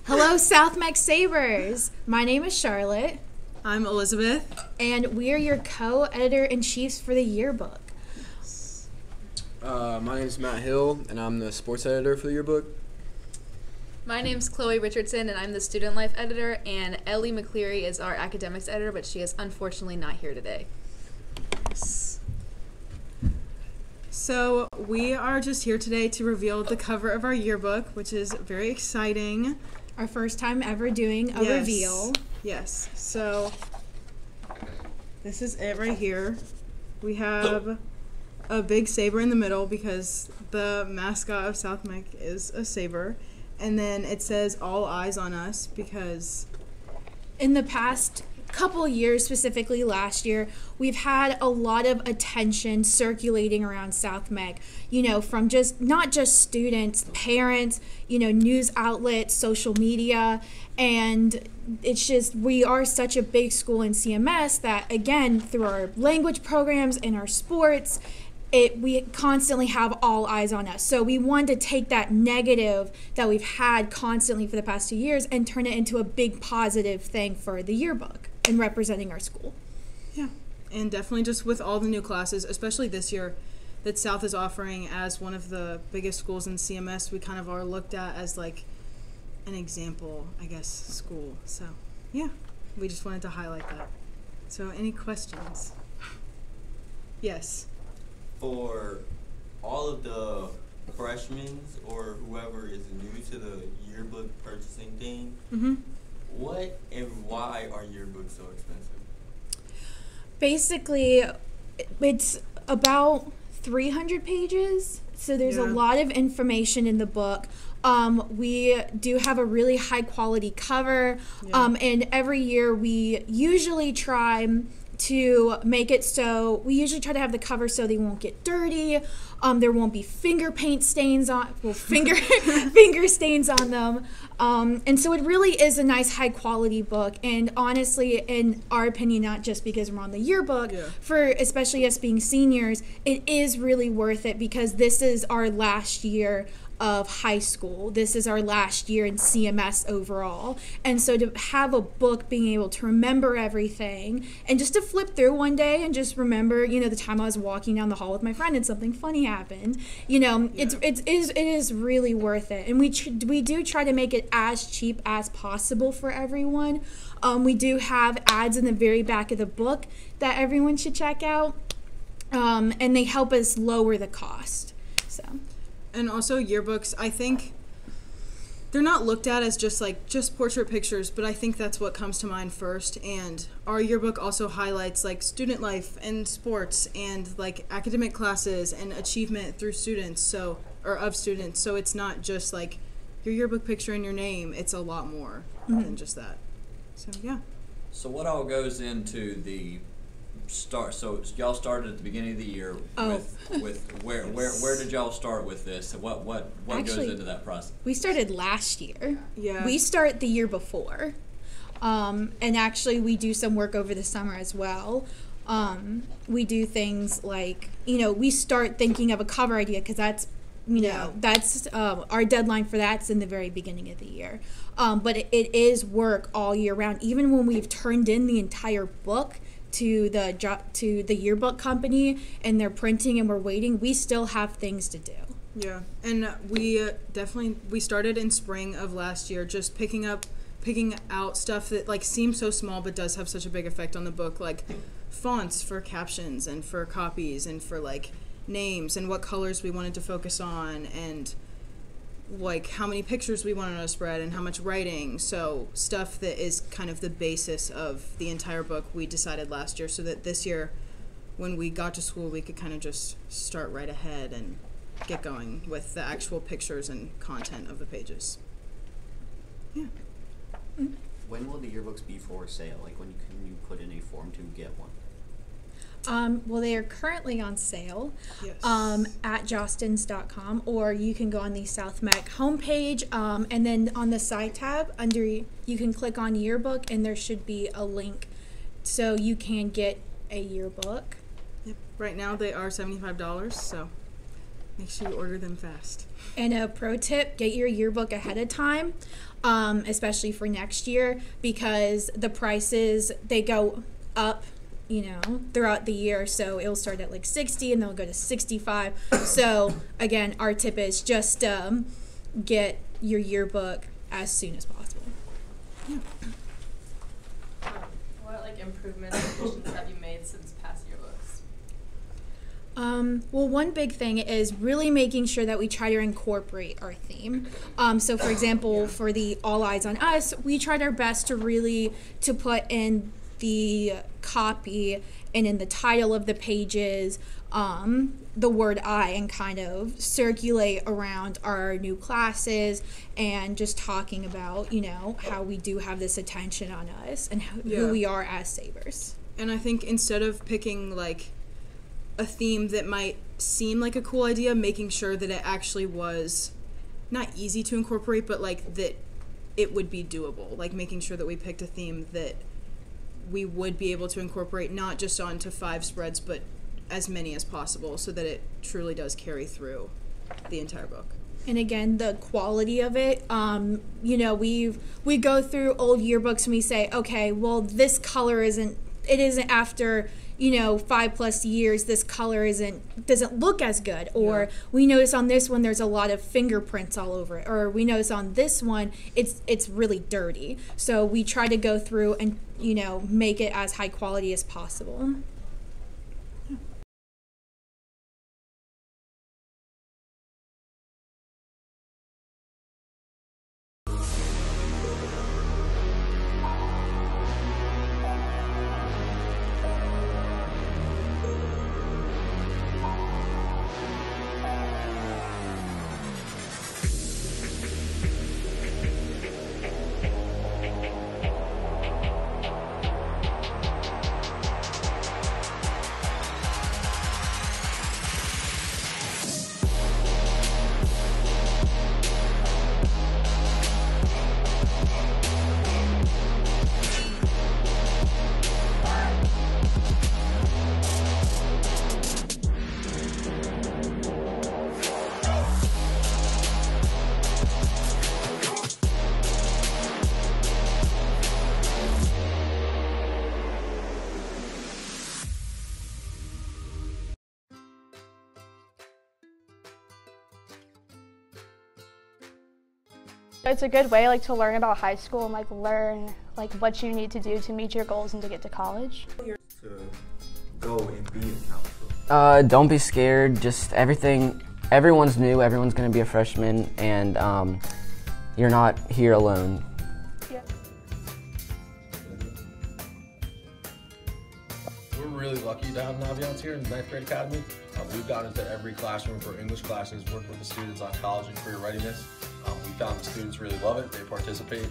Hello, South Meck Sabres. My name is Charlotte. I'm Elizabeth. And we are your co-editor-in-chiefs for the yearbook. My name is Matt Hill, and I'm the sports editor for the yearbook. My name's Chloe Richardson, and I'm the student life editor, and Ellie McCleary is our academics editor, but she is unfortunately not here today. So we are just here today to reveal the cover of our yearbook, which is very exciting. Our first time ever doing a reveal. Yes. So this is it right here. We have a big saber in the middle because the mascot of South Meck is a saber. And then it says all eyes on us because in the past couple years, specifically last year, we've had a lot of attention circulating around South Meck, from not just students, parents, news outlets, social media, and it's just, we are such a big school in CMS that, again, through our language programs and our sports, we constantly have all eyes on us. So we wanted to take that negative that we've had constantly for the past 2 years and turn it into a big positive thing for the yearbook and representing our school. Yeah, and definitely just with all the new classes, especially this year, that South is offering as one of the biggest schools in CMS, we kind of are looked at as like an example, I guess, school. So yeah, we just wanted to highlight that. So any questions? Yes. For all of the freshmen or whoever is new to the yearbook purchasing thing, what and why are yearbooks so expensive? Basically, it's about 300 pages, so there's a lot of information in the book. We do have a really high quality cover, and every year we usually try to make it so, we usually try to have the cover so they won't get dirty, there won't be finger stains on them, and so it really is a nice high quality book, and honestly, in our opinion, not just because we're on the yearbook, for especially us being seniors, it is really worth it because this is our last year of high school. This is our last year in CMS overall. And so to have a book being able to remember everything and just to flip through one day and just remember, the time I was walking down the hall with my friend and something funny happened, it is really worth it. And we do try to make it as cheap as possible for everyone. We do have ads in the very back of the book that everyone should check out. And they help us lower the cost. So. And also yearbooks, I think they're not looked at as just portrait pictures, but I think that's what comes to mind first. And our yearbook also highlights student life and sports and academic classes and achievement through students, of students. So it's not just your yearbook picture and your name. It's a lot more than just that. So yeah. So what all goes into the start? So y'all started at the beginning of the year with where did y'all start with this? What actually goes into that process? We started last year. Yeah. We start the year before. And actually we do some work over the summer as well. We do things we start thinking of a cover idea because that's that's our deadline for that's in the very beginning of the year. But it is work all year round. Even when we've turned in the entire book to the yearbook company and they're printing and we're waiting, we still have things to do. Yeah, and we started in spring of last year, just picking out stuff that seems so small but does have such a big effect on the book, like fonts for captions and for copies and for names and what colors we wanted to focus on and how many pictures we wanted to spread and how much writing. So stuff that is kind of the basis of the entire book we decided last year so that this year when we got to school we could kind of just start right ahead and get going with the actual pictures and content of the pages. Yeah. When will the yearbooks be for sale? When can you put in a form to get one? Well, they are currently on sale at jostens.com, or you can go on the South Meck homepage, and then on the side tab you can click on yearbook and there should be a link so you can get a yearbook. Yep. Right now they are $75, so Make sure you order them fast. And a pro tip, get your yearbook ahead of time, especially for next year, because the prices, they go up, you know, throughout the year. So it'll start at like 60 and they'll go to 65. So again, our tip is just get your yearbook as soon as possible. What like improvements or additions have you made since past yearbooks? Well, one big thing is really making sure that we try to incorporate our theme. So for example, for the All Eyes on Us, we tried our best to really to put in the copy and in the title of the pages the word I, and kind of circulate around our new classes and just talking about, you know, how we do have this attention on us and who we are as Sabres. And I think instead of picking like a theme that might seem like a cool idea, making sure that it actually was not easy to incorporate, but like that it would be doable. Like making sure that we picked a theme that we would be able to incorporate not just onto 5 spreads, but as many as possible, so that it truly does carry through the entire book. And again, the quality of it, you know, we go through old yearbooks and we say, okay, well, this color isn't after, you know, 5+ years, this color doesn't look as good. Or we notice on this one there's a lot of fingerprints all over it. Or we notice on this one it's really dirty. So we try to go through and, you know, make it as high quality as possible. It's a good way to learn about high school and learn what you need to do to meet your goals and to get to college. To go and be in Council. Don't be scared. Just everyone's new. Everyone's going to be a freshman, and you're not here alone. Yeah. We're really lucky to have Naviance here in the 9th grade academy. We've gone into every classroom for English classes, worked with the students on college and career readiness. We found the students really love it, they participate.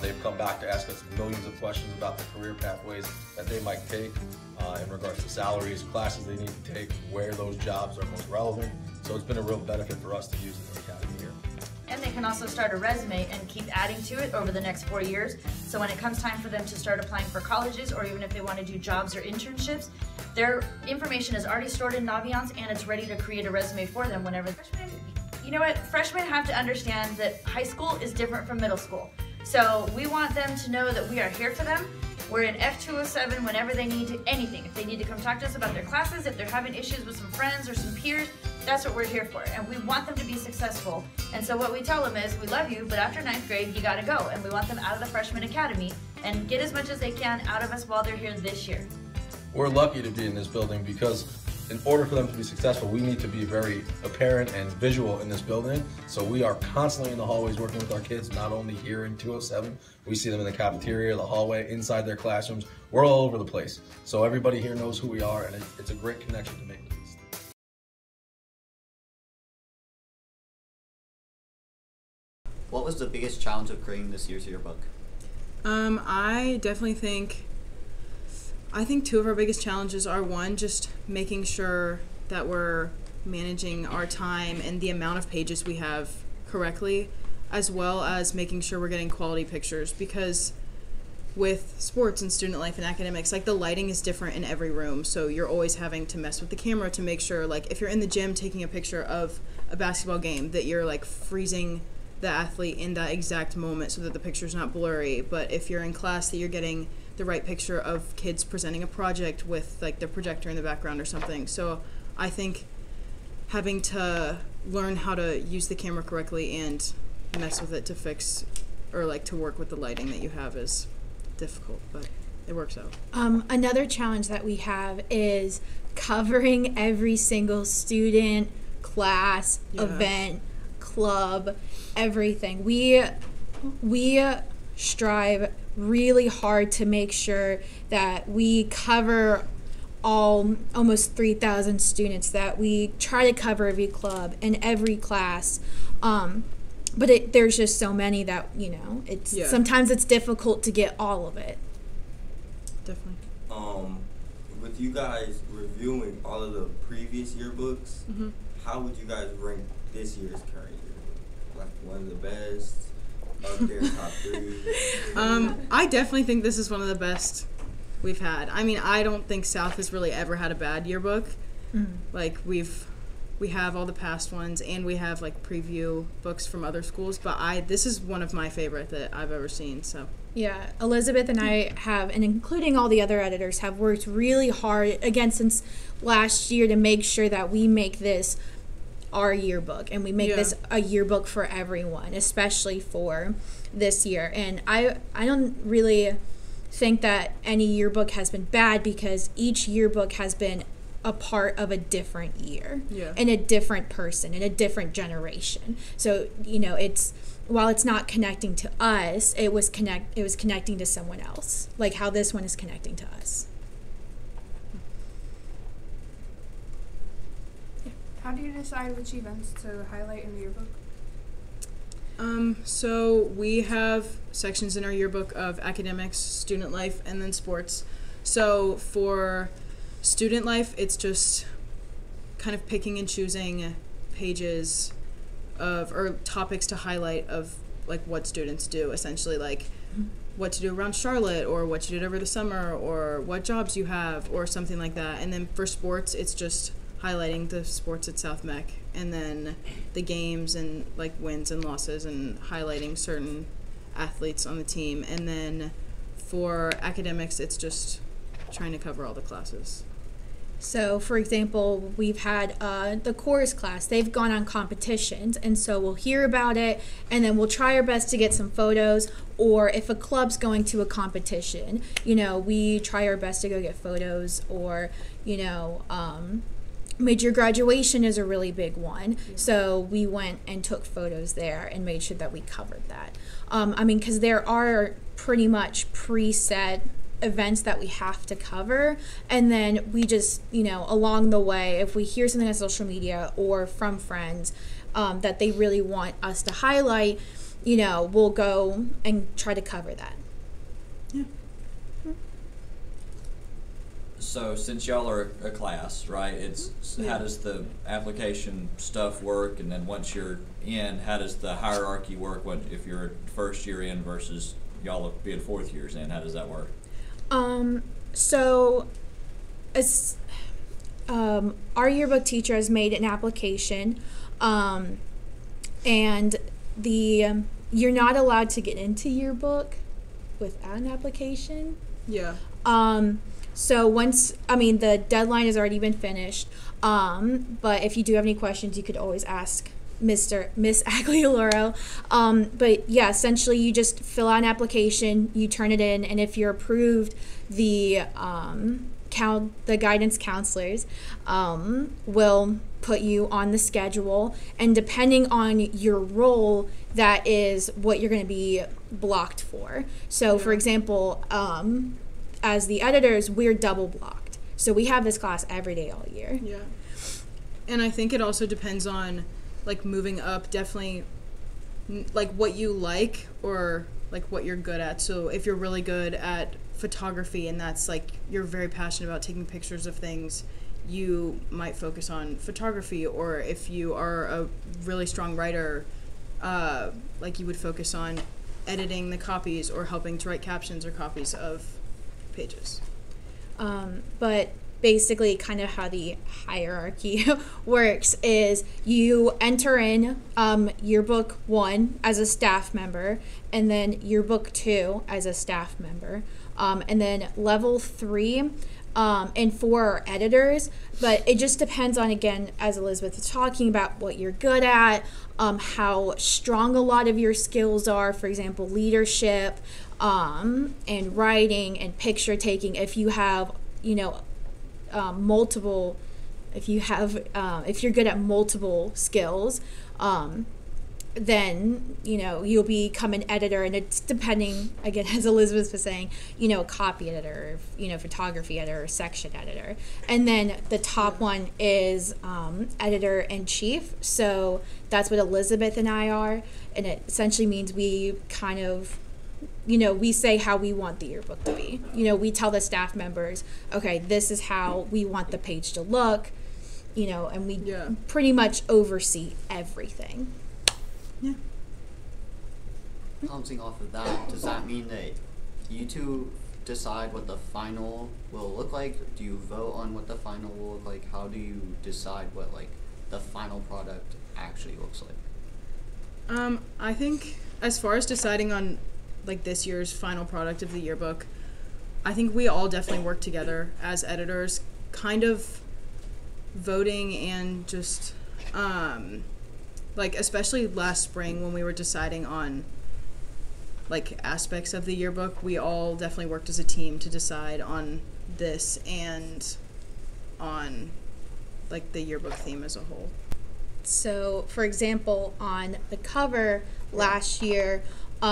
They've come back to ask us millions of questions about the career pathways that they might take in regards to salaries, classes they need to take, where those jobs are most relevant. So it's been a real benefit for us to use in the academy here. And they can also start a resume and keep adding to it over the next 4 years. So when it comes time for them to start applying for colleges, or even if they want to do jobs or internships, their information is already stored in Naviance and it's ready to create a resume for them whenever freshmen. You know what? Freshmen have to understand that high school is different from middle school. So we want them to know that we are here for them. We're in F207 whenever they need anything. If they need to come talk to us about their classes, if they're having issues with some friends or some peers, that's what we're here for. And we want them to be successful. And so what we tell them is, we love you, but after 9th grade, you gotta go. And we want them out of the freshman academy and get as much as they can out of us while they're here this year. We're lucky to be in this building because in order for them to be successful, we need to be very apparent and visual in this building. So we are constantly in the hallways working with our kids, not only here in 207. We see them in the cafeteria, the hallway, inside their classrooms. We're all over the place. So everybody here knows who we are, and it's a great connection to make with these things. What was the biggest challenge of creating this year's yearbook? I think 2 of our biggest challenges are, one, just making sure that we're managing our time and the amount of pages we have correctly, as well as making sure we're getting quality pictures, because with sports and student life and academics, like the lighting is different in every room, so you're always having to mess with the camera to make sure, like if you're in the gym taking a picture of a basketball game, that you're like freezing the athlete in that exact moment so that the picture's not blurry. But if you're in class, that you're getting the right picture of kids presenting a project with like the projector in the background or something. So I think having to learn how to use the camera correctly and mess with it to fix or like to work with the lighting that you have is difficult, but it works out. Another challenge that we have is covering every single student, class, event, club, everything. We strive really hard to make sure that we cover almost 3,000 students, that we try to cover every club and every class. But there's just so many that, you know, sometimes it's difficult to get all of it. Definitely. With you guys reviewing all of the previous yearbooks, how would you guys rank this year's current yearbook? Like one of the best, up there, top 3? I definitely think this is one of the best we've had. I mean, I don't think South has really ever had a bad yearbook. Like we have all the past ones, and we have like preview books from other schools, but this is one of my favorite that I've ever seen. So yeah, Elizabeth and I have, and including all the other editors, have worked really hard again since last year to make sure that we make this our yearbook, and we make this a yearbook for everyone, especially for this year. And I don't really think that any yearbook has been bad, because each yearbook has been a part of a different year and a different person and a different generation. So, you know, while it's not connecting to us, it was connecting to someone else, like how this one is connecting to us. How do you decide which events to highlight in the yearbook? So we have sections in our yearbook of academics, student life, and then sports. So for student life, it's just kind of picking and choosing pages or topics to highlight of like what students do, essentially, like what to do around Charlotte, or what you did over the summer, or what jobs you have, or something like that. And then for sports, it's just highlighting the sports at South Meck, and then the games and like wins and losses, and highlighting certain athletes on the team. And then for academics, it's just trying to cover all the classes. So, for example, we've had the chorus class. They've gone on competitions, and so we'll hear about it, and then we'll try our best to get some photos. Or if a club's going to a competition, you know, we try our best to go get photos. Or, you know, mid-year graduation is a really big one. So we went and took photos there and made sure that we covered that. I mean, because there are pretty much preset events that we have to cover, and then we just, you know, along the way, if we hear something on social media or from friends that they really want us to highlight, you know, we'll go and try to cover that. So since y'all are a class, right, how does the application stuff work, and then once you're in, how does the hierarchy work? What if you're first year in versus y'all being fourth years in, how does that work? So our yearbook teacher has made an application, and you're not allowed to get into yearbook without an application. So the deadline has already been finished, but if you do have any questions, you could always ask Miss Aglioloro. But yeah, essentially you just fill out an application, you turn it in, and if you're approved, the guidance counselors will put you on the schedule, and depending on your role, that is what you're going to be blocked for. So for example, as the editors, we're double blocked, so we have this class every day all year. And I think it also depends on like moving up, definitely like what you like or like what you're good at. So if you're really good at photography and that's like you're very passionate about taking pictures of things, you might focus on photography. Or if you are a really strong writer, like you would focus on editing the copies or helping to write captions or copies of pages. But basically kind of how the hierarchy works is you enter in yearbook 1 as a staff member, and then yearbook 2 as a staff member, and then level 3 and 4 are editors, but it just depends on, again, as Elizabeth was talking about, what you're good at, how strong a lot of your skills are, for example, leadership, and writing and picture taking. If you have, multiple, if you're good at multiple skills, then, you'll become an editor, and it's depending, again, as Elizabeth was saying, a copy editor, photography editor, or section editor. And then the top one is editor-in-chief. So that's what Elizabeth and I are, and it essentially means we kind of, we say how we want the yearbook to be. We tell the staff members, okay, this is how we want the page to look, and we pretty much oversee everything. Yeah. Bouncing off of that, does that mean that you two decide what the final will look like? Do you vote on what the final will look like? How do you decide what the final product actually looks like? I think as far as deciding on this year's final product of the yearbook, I think we all definitely work together as editors, kind of voting and just especially last spring when we were deciding on aspects of the yearbook, we all definitely worked as a team to decide on this and on the yearbook theme as a whole. So, for example, on the cover last year, we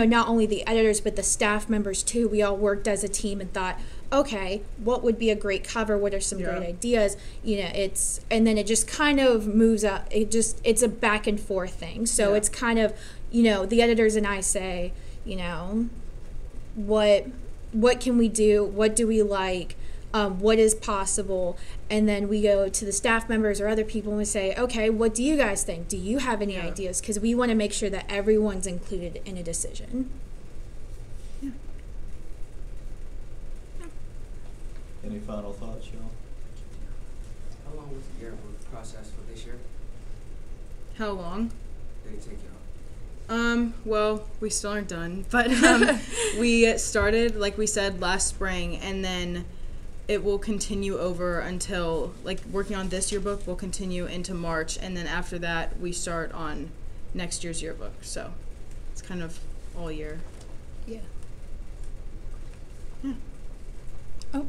not only the editors but the staff members too, we all worked as a team and thought, okay, what would be a great cover? What are some great ideas? And then it just kind of moves up. It's a back and forth thing. So it's kind of, the editors and I say, what can we do? What do we like? What is possible? And then we go to the staff members or other people and we say, okay, what do you guys think? Do you have any ideas? Because we want to make sure that everyone's included in a decision. Any final thoughts, y'all? How long was the yearbook process for this year? How long? Did it take you? Well, we still aren't done, but we started, like we said, last spring, and then it will continue over until, working on this yearbook will continue into March, and then after that, we start on next year's yearbook. So it's kind of all year. Yeah. Oh.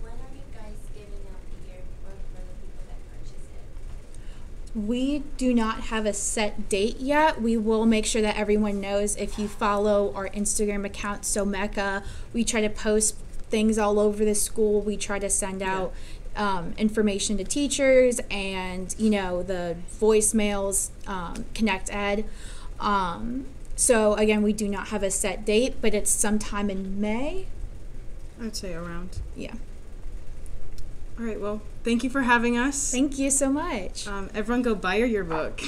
When are you guys giving out the yearbook for the people that purchase it? We do not have a set date yet. We will make sure that everyone knows. If you follow our Instagram account, South Meck, we try to post things all over the school. We try to send out information to teachers and, the voicemails, Connect Ed. So again, we do not have a set date, but it's sometime in May. I'd say around. Yeah. All right, well, thank you for having us. Thank you so much. Everyone go buy your yearbook.